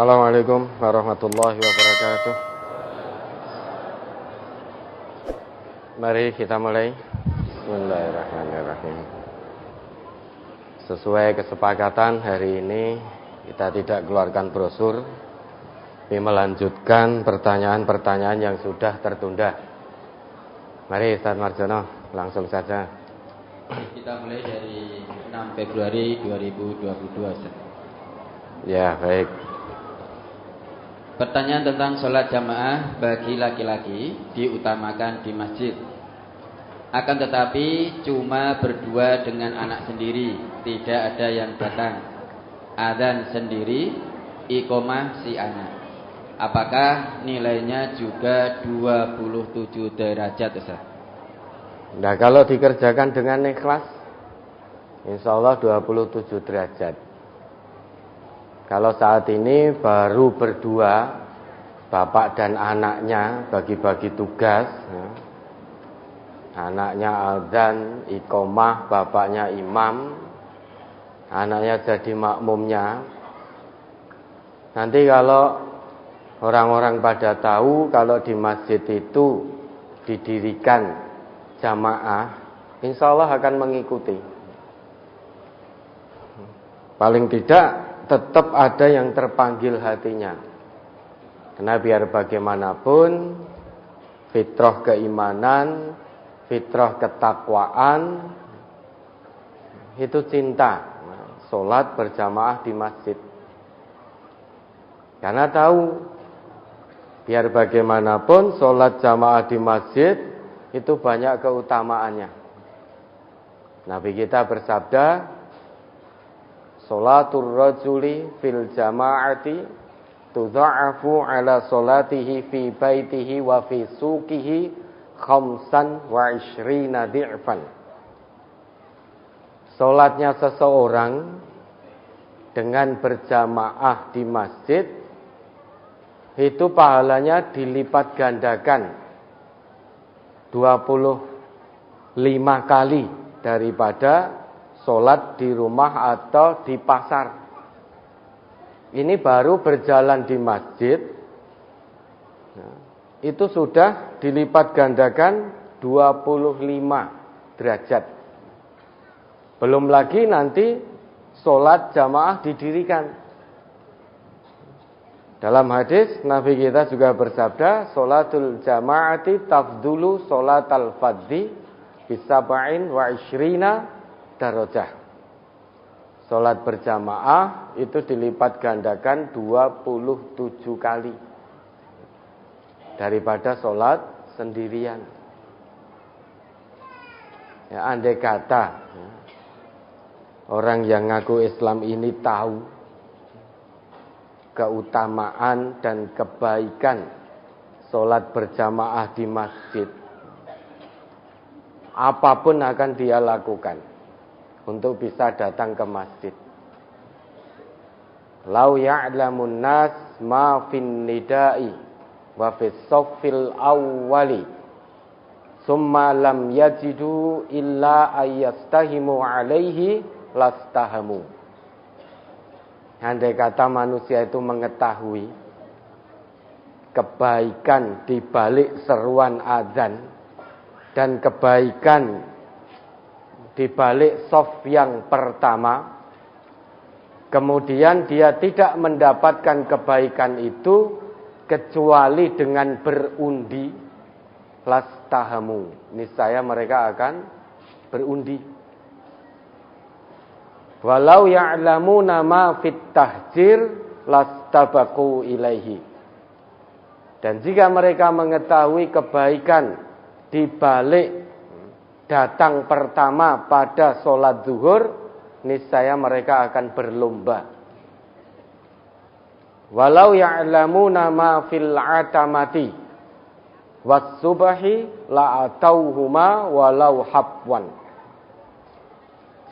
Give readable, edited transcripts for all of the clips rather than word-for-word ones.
Assalamualaikum warahmatullahi wabarakatuh. Mari kita mulai. Bismillahirrahmanirrahim. Sesuai kesepakatan hari ini kita tidak keluarkan brosur, tapi melanjutkan pertanyaan-pertanyaan yang sudah tertunda. Mari Ustaz Marjono, langsung saja. Kita mulai dari 6 Februari 2022 Ustaz. Ya, baik. Pertanyaan tentang sholat jamaah bagi laki-laki diutamakan di masjid. Akan tetapi cuma berdua dengan anak sendiri, tidak ada yang datang. Adzan sendiri, iqomah si anak. Apakah nilainya juga 27 derajat Ustaz? Nah, kalau dikerjakan dengan ikhlas, insya Allah 27 derajat. Kalau saat ini baru berdua, bapak dan anaknya bagi-bagi tugas, ya. Anaknya adzan, iqomah, bapaknya imam, anaknya jadi makmumnya. Nanti kalau orang-orang pada tahu kalau di masjid itu didirikan jamaah, insya Allah akan mengikuti. Paling tidak tetap ada yang terpanggil hatinya. Karena biar bagaimanapun fitrah keimanan, fitrah ketakwaan itu cinta. Sholat berjamaah di masjid. Karena tahu biar bagaimanapun sholat jamaah di masjid itu banyak keutamaannya. Nabi kita bersabda, sholatul rajuli fil jama'ati tudha'afu ala sholatihi fi baitihi wa fi suqihi khamsan wa ishrina di'fan. Sholatnya seseorang dengan berjamaah di masjid itu pahalanya dilipat gandakan 25 kali daripada sholat di rumah atau di pasar. Ini baru berjalan di masjid, itu sudah dilipat gandakan 25 derajat. Belum lagi nanti sholat jamaah didirikan. Dalam hadis Nabi kita juga bersabda, sholatul jama'ati tafdulu sholatal fadhi bisaba'in wa ishrina darajah. Sholat berjamaah itu dilipat gandakan 27 kali daripada sholat sendirian. Ya, andai kata orang yang ngaku Islam ini tahu keutamaan dan kebaikan sholat berjamaah di masjid, apapun akan dia lakukan untuk bisa datang ke masjid. Lau ya'lamun nas ma fin nida'i wa fis saffil awwali summa lam yajidu illa ayyastahimu alaihi lastahamu. Andai kata manusia itu mengetahui kebaikan di balik seruan azan dan kebaikan di balik shaf yang pertama, kemudian dia tidak mendapatkan kebaikan itu kecuali dengan berundi, lastahamu, niscaya mereka akan berundi. Walau ya'lamuna ma fit tahjir lastabaku ilaihi. Dan jika mereka mengetahui kebaikan di balik datang pertama pada sholat zuhur, niscaya mereka akan berlomba. Walau ya'lamuna ma fil atamati was subahi la'atauhuma walau habwan.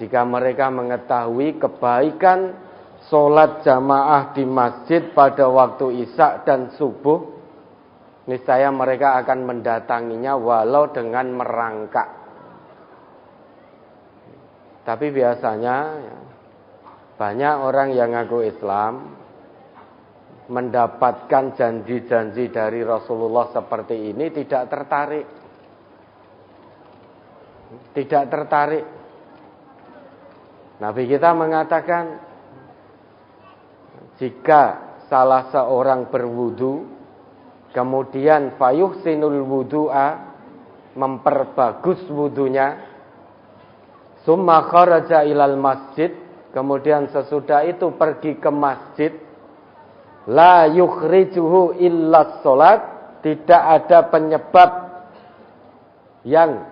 Jika mereka mengetahui kebaikan sholat jamaah di masjid pada waktu isya dan subuh, niscaya mereka akan mendatanginya walau dengan merangkak. Tapi biasanya banyak orang yang ngaku Islam mendapatkan janji-janji dari Rasulullah seperti ini tidak tertarik. Tidak tertarik. Nabi kita mengatakan, jika salah seorang berwudu, kemudian fayuhsinul wudu'a, memperbagus wudunya, summa kharaja ilal masjid, kemudian sesudah itu pergi ke masjid, la yukhrijuhu illa sholat, tidak ada penyebab yang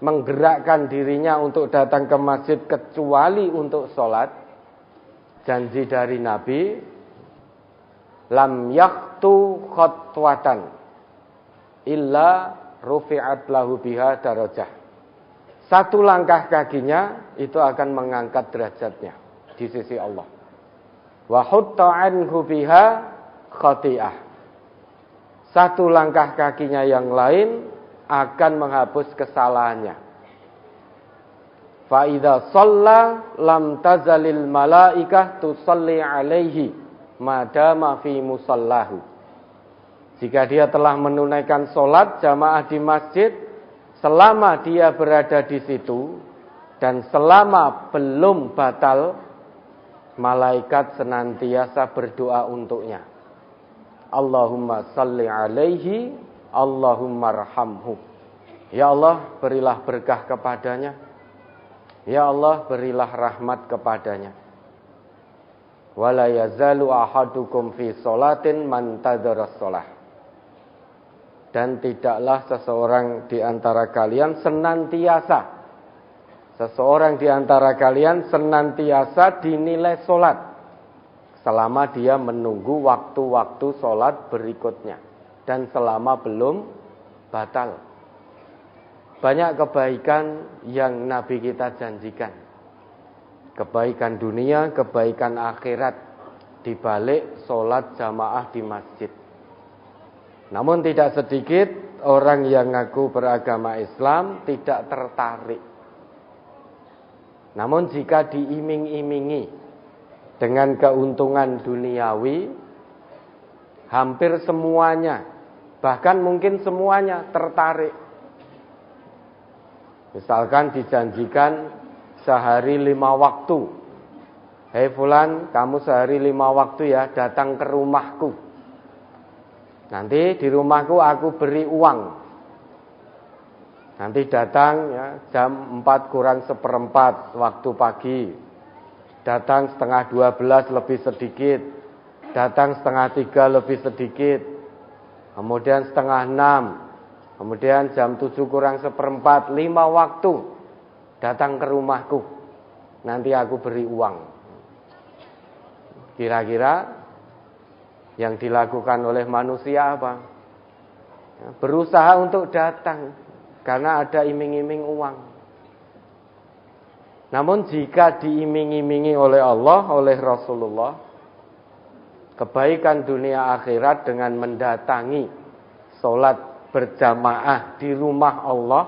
menggerakkan dirinya untuk datang ke masjid kecuali untuk sholat. Janji dari Nabi, lam yaktu khotwatan illa rufi'at lahu biha darajah. Satu langkah kakinya itu akan mengangkat derajatnya di sisi Allah. Wa hutta anhu biha khati'ah. Satu langkah kakinya yang lain akan menghapus kesalahannya. Fa idza shalla lam tazalil malaikah tusalli alaihi madama fi musallahu. Jika dia telah menunaikan salat jamaah di masjid, selama dia berada di situ dan selama belum batal, malaikat senantiasa berdoa untuknya. Allahumma salli alaihi, Allahumma arhamhu. Ya Allah, berilah berkah kepadanya. Ya Allah, berilah rahmat kepadanya. Wala yazalu ahadukum fi sholatin man tadara sholah. Dan tidaklah seseorang di antara kalian senantiasa dinilai sholat selama dia menunggu waktu-waktu sholat berikutnya dan selama belum batal. Banyak kebaikan yang Nabi kita janjikan. Kebaikan dunia, kebaikan akhirat di balik sholat jamaah di masjid. Namun tidak sedikit orang yang ngaku beragama Islam tidak tertarik. Namun jika diiming-imingi dengan keuntungan duniawi, hampir semuanya, bahkan mungkin semuanya tertarik. Misalkan dijanjikan sehari 5 waktu. Hei fulan, kamu sehari 5 waktu ya datang ke rumahku. Nanti di rumahku aku beri uang. Nanti datang ya, jam 4 kurang seperempat waktu pagi. Datang setengah 12 lebih sedikit. Datang setengah 3 lebih sedikit. Kemudian setengah 6. Kemudian jam 7 kurang seperempat, 5 waktu datang ke rumahku. Nanti aku beri uang. Kira-kira yang dilakukan oleh manusia apa? Berusaha untuk datang karena ada iming-iming uang. Namun jika diiming-imingi oleh Allah, oleh Rasulullah, kebaikan dunia akhirat dengan mendatangi sholat berjamaah di rumah Allah,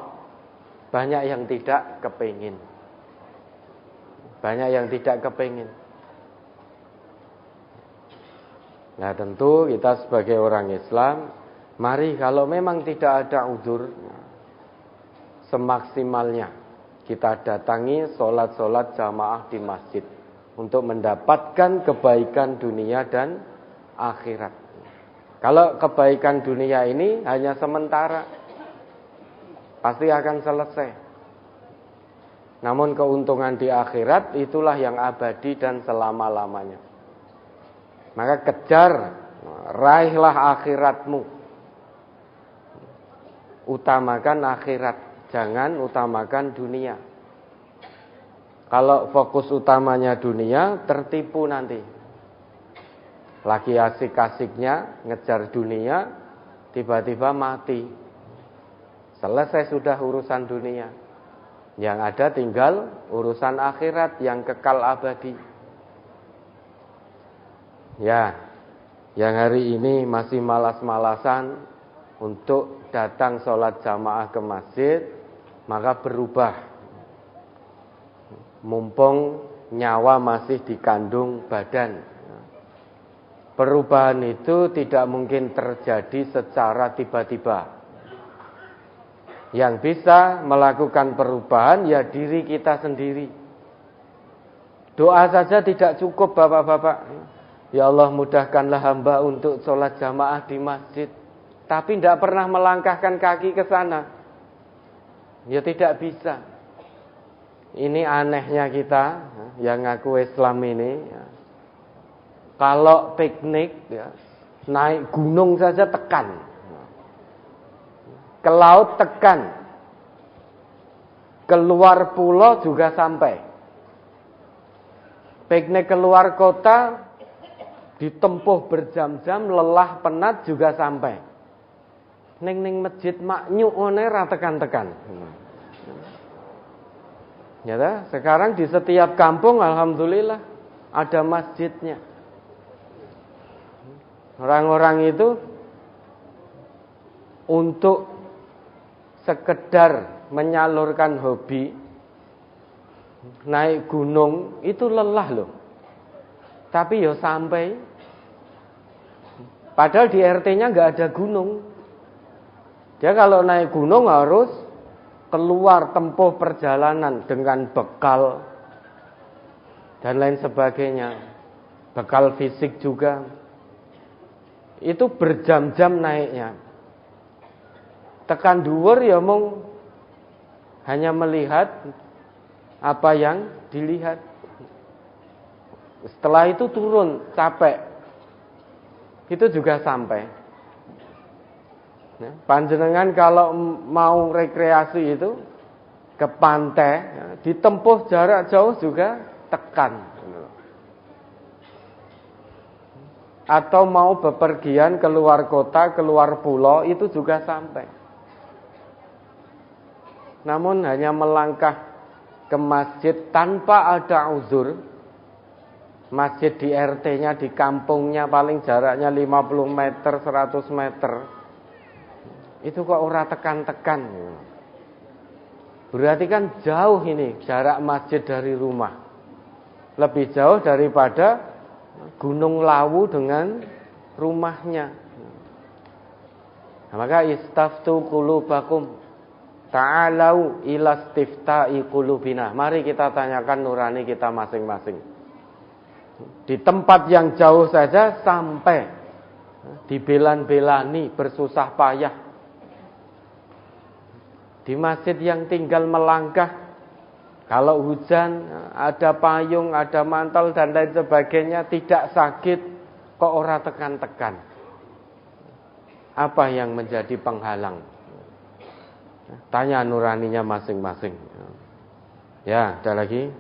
banyak yang tidak kepingin. Banyak yang tidak kepingin. Nah tentu kita sebagai orang Islam, mari kalau memang tidak ada udzur, semaksimalnya kita datangi sholat-sholat jamaah di masjid untuk mendapatkan kebaikan dunia dan akhirat. Kalau kebaikan dunia ini hanya sementara, pasti akan selesai. Namun keuntungan di akhirat itulah yang abadi dan selama-lamanya. Maka kejar, raihlah akhiratmu. Utamakan akhirat, jangan utamakan dunia. Kalau fokus utamanya dunia, tertipu nanti. Lagi asik-asiknya ngejar dunia, tiba-tiba mati. Selesai sudah urusan dunia. Yang ada tinggal urusan akhirat yang kekal abadi. Ya, yang hari ini masih malas-malasan untuk datang sholat jamaah ke masjid, maka berubah. Mumpung nyawa masih dikandung badan. Perubahan itu tidak mungkin terjadi secara tiba-tiba. Yang bisa melakukan perubahan ya diri kita sendiri. Doa saja tidak cukup Bapak-bapak. Ya Allah mudahkanlah hamba untuk sholat jamaah di masjid. Tapi tidak pernah melangkahkan kaki ke sana. Ya tidak bisa. Ini anehnya kita yang ngaku Islam ini. Kalau piknik ya, naik gunung saja tekan. Ke laut tekan. Keluar pulau juga sampai. Piknik keluar kota ditempuh berjam-jam, lelah penat juga sampai. Ning masjid maknyuk one ra tekan-tekan. Ya, sekarang di setiap kampung alhamdulillah ada masjidnya. Orang-orang itu untuk sekedar menyalurkan hobi naik gunung itu lelah loh. Tapi ya sampai. Padahal di RT-nya nggak ada gunung. Dia kalau naik gunung harus keluar tempuh perjalanan dengan bekal dan lain sebagainya. Bekal fisik juga. Itu berjam-jam naiknya. Tekan dhuwur ya mung hanya melihat apa yang dilihat. Setelah itu turun, capek. Itu juga sampai. Panjenengan kalau mau rekreasi itu ke pantai, ditempuh jarak jauh juga tekan. Atau mau bepergian keluar kota, keluar pulau, itu juga sampai. Namun hanya melangkah ke masjid tanpa ada uzur. Masjid di RT-nya, di kampungnya paling jaraknya 50 meter, 100 meter. Itu kok ora tekan-tekan. Berarti kan jauh ini jarak masjid dari rumah. Lebih jauh daripada Gunung Lawu dengan rumahnya. Nah, maka istaftu qulubakum ta'alau ila istifta'i qulubina. Mari kita tanyakan nurani kita masing-masing. Di tempat yang jauh saja sampai dibelan-belani, bersusah payah. Di masjid yang tinggal melangkah, kalau hujan ada payung, ada mantel dan lain sebagainya, tidak sakit, kok ora tekan-tekan. Apa yang menjadi penghalang? Tanya nuraninya masing-masing. Ya, ada lagi?